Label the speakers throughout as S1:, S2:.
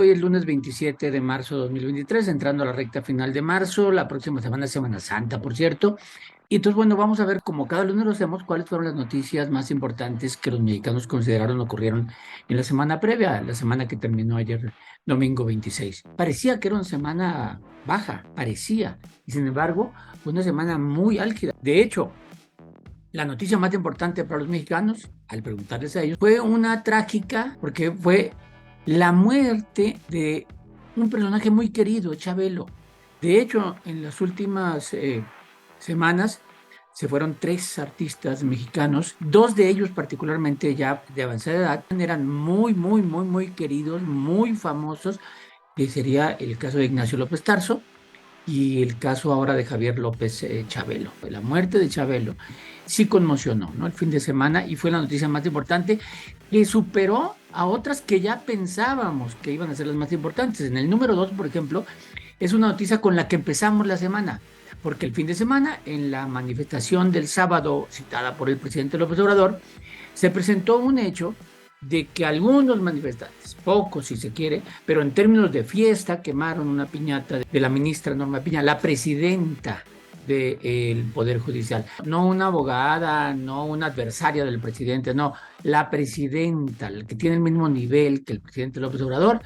S1: Hoy es lunes 27 de marzo de 2023, entrando a la recta final de marzo. La próxima semana es Semana Santa, por cierto. Y entonces, bueno, vamos a ver, como cada lunes lo hacemos, cuáles fueron las noticias más importantes que los mexicanos consideraron ocurrieron en la semana previa, la semana que terminó ayer, domingo 26. Parecía que era una semana baja, parecía. Y sin embargo, fue una semana muy álgida. De hecho, la noticia más importante para los mexicanos, al preguntarles a ellos, fue una trágica, porque fue la muerte de un personaje muy querido, Chabelo. De hecho, en las últimas semanas se fueron tres artistas mexicanos, dos de ellos particularmente ya de avanzada edad, eran muy queridos, muy famosos, que sería el caso de Ignacio López Tarso y el caso ahora de Javier López Chabelo. La muerte de Chabelo sí conmocionó, ¿no? El fin de semana y fue la noticia más importante que superó a otras que ya pensábamos que iban a ser las más importantes. En el número 2, por ejemplo, es una noticia con la que empezamos la semana, porque el fin de semana, en la manifestación del sábado citada por el presidente López Obrador, se presentó un hecho de que algunos manifestantes, pocos si se quiere, pero en términos de fiesta, quemaron una piñata de la ministra Norma Piña, la presidenta del Poder Judicial. No una abogada, no una adversaria del presidente, no, la presidenta, la que tiene el mismo nivel que el presidente López Obrador.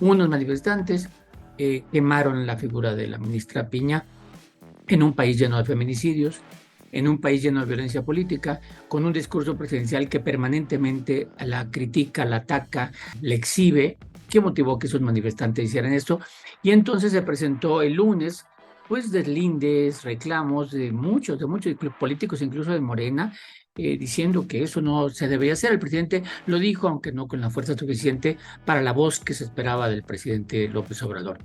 S1: Unos manifestantes quemaron la figura de la ministra Piña en un país lleno de feminicidios, en un país lleno de violencia política, con un discurso presidencial que permanentemente la critica, la ataca, la exhibe. ¿Qué motivó que esos manifestantes hicieran esto? Y entonces se presentó el lunes, pues, deslindes, reclamos de muchos políticos, incluso de Morena, diciendo que eso no se debía hacer. El presidente lo dijo, aunque no con la fuerza suficiente para la voz que se esperaba del presidente López Obrador.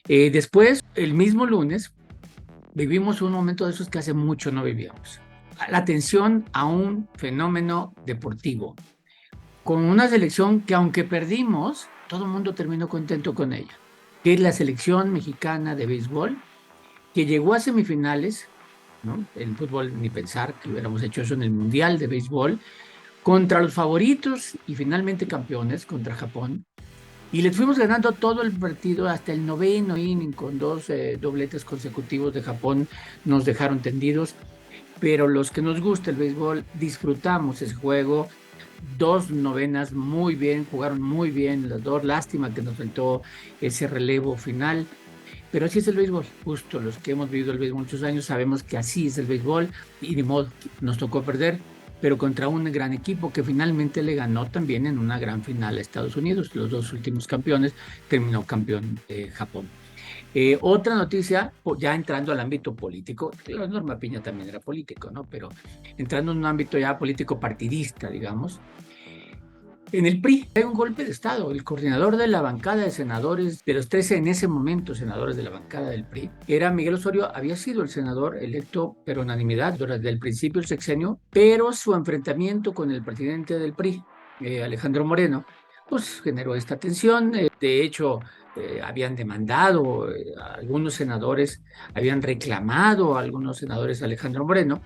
S1: Después, el mismo lunes, vivimos un momento de esos que hace mucho no vivíamos. La atención a un fenómeno deportivo, con una selección que aunque perdimos, todo el mundo terminó contento con ella, que es la selección mexicana de béisbol, que llegó a semifinales, ¿no? En fútbol ni pensar que hubiéramos hecho eso en el Mundial de Béisbol, contra los favoritos y finalmente campeones, contra Japón. Y les fuimos ganando todo el partido hasta el noveno inning con dos dobletes consecutivos de Japón. Nos dejaron tendidos, pero los que nos gusta el béisbol disfrutamos ese juego. Dos novenas muy bien, jugaron muy bien las dos. Lástima que nos faltó ese relevo final, pero así es el béisbol. Justo los que hemos vivido el béisbol muchos años sabemos que así es el béisbol y de modo nos tocó perder, pero contra un gran equipo que finalmente le ganó también en una gran final a Estados Unidos. Los dos últimos campeones, terminó campeón Japón. Otra noticia, ya entrando al ámbito político, la Norma Piña también era político, ¿no? Pero entrando en un ámbito ya político partidista, digamos, en el PRI hay un golpe de Estado. El coordinador de la bancada de senadores, de los 13 en ese momento senadores de la bancada del PRI, era Miguel Osorio, había sido el senador electo por unanimidad desde el principio del sexenio, pero su enfrentamiento con el presidente del PRI, Alejandro Moreno, pues generó esta tensión. De hecho, habían demandado, algunos senadores habían reclamado a algunos senadores a Alejandro Moreno.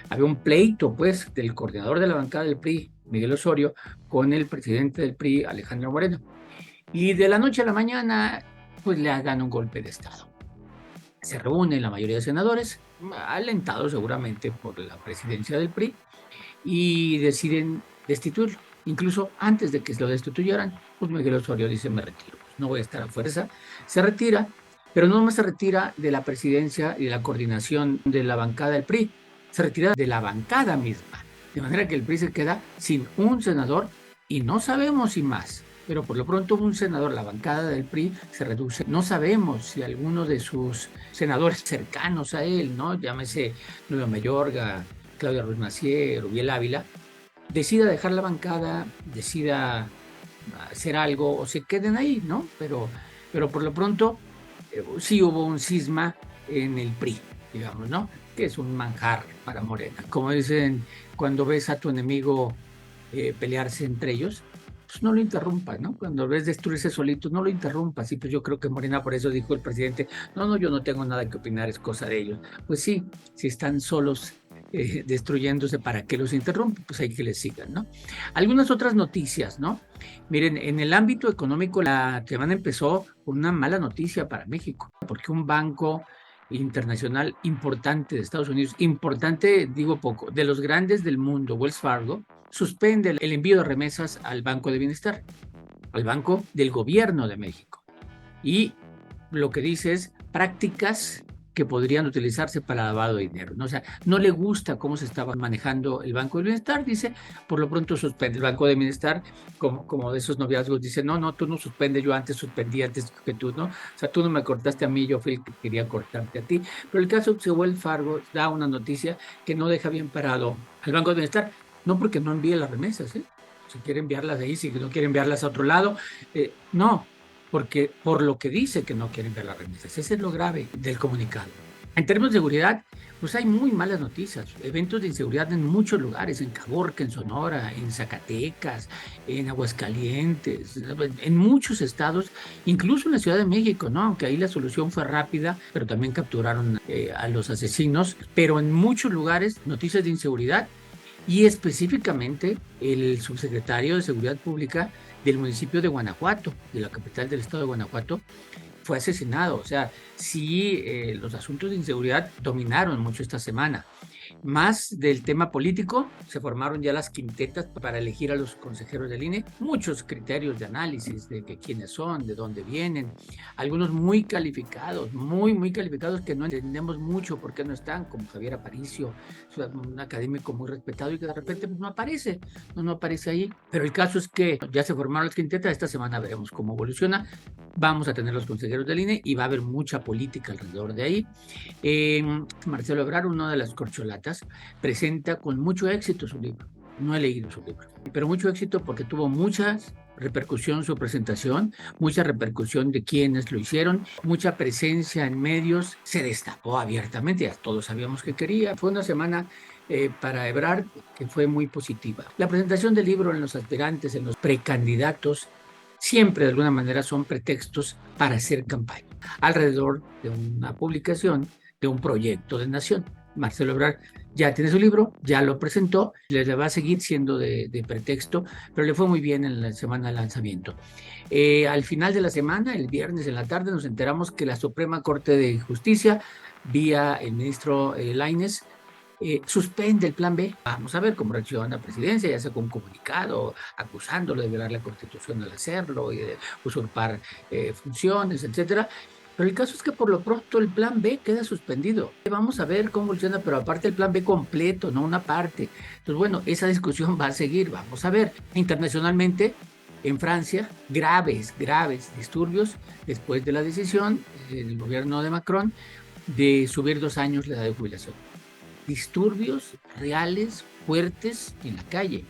S1: Había un pleito, pues, del coordinador de la bancada del PRI, Miguel Osorio, con el presidente del PRI, Alejandro Moreno. Y de la noche a la mañana, pues le dan un golpe de Estado. Se reúnen la mayoría de senadores, alentados seguramente por la presidencia del PRI, y deciden destituirlo. Incluso antes de que lo destituyeran, pues Miguel Osorio dice: me retiro, no voy a estar a fuerza. Se retira, pero no más se retira de la presidencia y de la coordinación de la bancada del PRI, se retira de la bancada misma. De manera que el PRI se queda sin un senador y no sabemos si más. Pero por lo pronto un senador, la bancada del PRI se reduce. No sabemos si alguno de sus senadores cercanos a él, ¿no? Llámese Nueva Mayorga, Claudia Ruiz Massieu, Rubiel Ávila, decida dejar la bancada, decida hacer algo o se queden ahí, ¿no? Pero por lo pronto sí hubo un cisma en el PRI, digamos, ¿no? Que es un manjar para Morena. Como dicen, cuando ves a tu enemigo pelearse entre ellos, pues no lo interrumpas, ¿no? Cuando ves destruirse solitos, no lo interrumpas. Y pues yo creo que Morena, por eso dijo el presidente: no, yo no tengo nada que opinar, es cosa de ellos. Pues sí, si están solos, destruyéndose, ¿para qué los interrumpe? Pues hay que les sigan, ¿no? Algunas otras noticias, ¿no? Miren, en el ámbito económico, la semana empezó con una mala noticia para México, porque un banco internacional importante de Estados Unidos, importante, digo poco, de los grandes del mundo, Wells Fargo, suspende el envío de remesas al Banco de Bienestar, al Banco del Gobierno de México. Y lo que dice es prácticas que podrían utilizarse para lavado de dinero, ¿no? O sea, no le gusta cómo se estaba manejando el Banco del Bienestar, dice, por lo pronto suspende el Banco del Bienestar, como de esos noviazgos, dice, no, tú no suspendes, yo antes suspendí antes que tú, ¿no? O sea, tú no me cortaste a mí, yo fui el que quería cortarte a ti. Pero el caso de Wells Fargo da una noticia que no deja bien parado al Banco del Bienestar, no porque no envíe las remesas, ¿eh? Si quiere enviarlas de ahí, si no quiere enviarlas a otro lado, no, porque por lo que dice que no quieren ver las remesas. Ese es lo grave del comunicado. En términos de seguridad, pues hay muy malas noticias, eventos de inseguridad en muchos lugares, en Caborca, en Sonora, en Zacatecas, en Aguascalientes, en muchos estados, incluso en la Ciudad de México, ¿no? Aunque ahí la solución fue rápida, pero también capturaron a los asesinos, pero en muchos lugares noticias de inseguridad. Y específicamente el subsecretario de Seguridad Pública del municipio de Guanajuato, de la capital del estado de Guanajuato, fue asesinado. O sea, sí, los asuntos de inseguridad dominaron mucho esta semana. Más del tema político, se formaron ya las quintetas para elegir a los consejeros del INE, muchos criterios de análisis de que quiénes son, de dónde vienen, algunos muy calificados, muy calificados que no entendemos mucho por qué no están, como Javier Aparicio, un académico muy respetado y que de repente pues, no aparece ahí. Pero el caso es que ya se formaron las quintetas, esta semana veremos cómo evoluciona, vamos a tener los consejeros del INE y va a haber mucha política alrededor de ahí. Marcelo Ebrard, una de las corcholatas, presenta con mucho éxito su libro. No he leído su libro, pero mucho éxito porque tuvo mucha repercusión su presentación, mucha repercusión de quienes lo hicieron, mucha presencia en medios, se destapó abiertamente, ya todos sabíamos que quería. Fue una semana para Ebrard que fue muy positiva. La presentación del libro en los aspirantes, en los precandidatos, siempre de alguna manera son pretextos para hacer campaña alrededor de una publicación, de un proyecto de nación. Marcelo Ebrard ya tiene su libro, ya lo presentó, le va a seguir siendo de pretexto, pero le fue muy bien en la semana de lanzamiento. Al final de la semana, el viernes en la tarde, nos enteramos que la Suprema Corte de Justicia, vía el ministro Lainez, suspende el plan B. Vamos a ver cómo reacciona la presidencia, ya sea con un comunicado acusándolo de violar la Constitución al hacerlo y de usurpar funciones, etcétera. Pero el caso es que por lo pronto el plan B queda suspendido. Vamos a ver cómo funciona, pero aparte el plan B completo, no una parte. Entonces, bueno, esa discusión va a seguir. Vamos a ver. Internacionalmente, en Francia, graves disturbios después de la decisión del gobierno de Macron de subir 2 años la edad de jubilación. Disturbios reales, fuertes en la calle,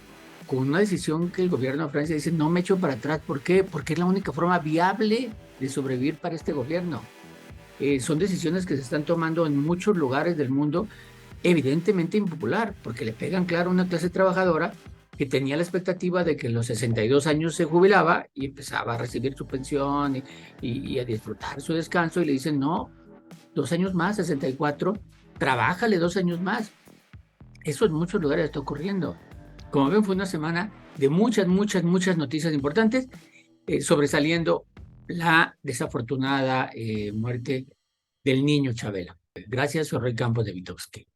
S1: con una decisión que el gobierno de Francia dice, no me echo para atrás. ¿Por qué? Porque es la única forma viable de sobrevivir para este gobierno. Son decisiones que se están tomando en muchos lugares del mundo, evidentemente impopular, porque le pegan claro a una clase trabajadora que tenía la expectativa de que a los 62 años se jubilaba y empezaba a recibir su pensión y a disfrutar su descanso, y le dicen, no, 2 años más, 64, trabájale 2 años más. Eso en muchos lugares está ocurriendo. Como ven, fue una semana de muchas noticias importantes, sobresaliendo la desafortunada muerte del niño Chabela. Gracias, soy Rey Campos de Vitovsky.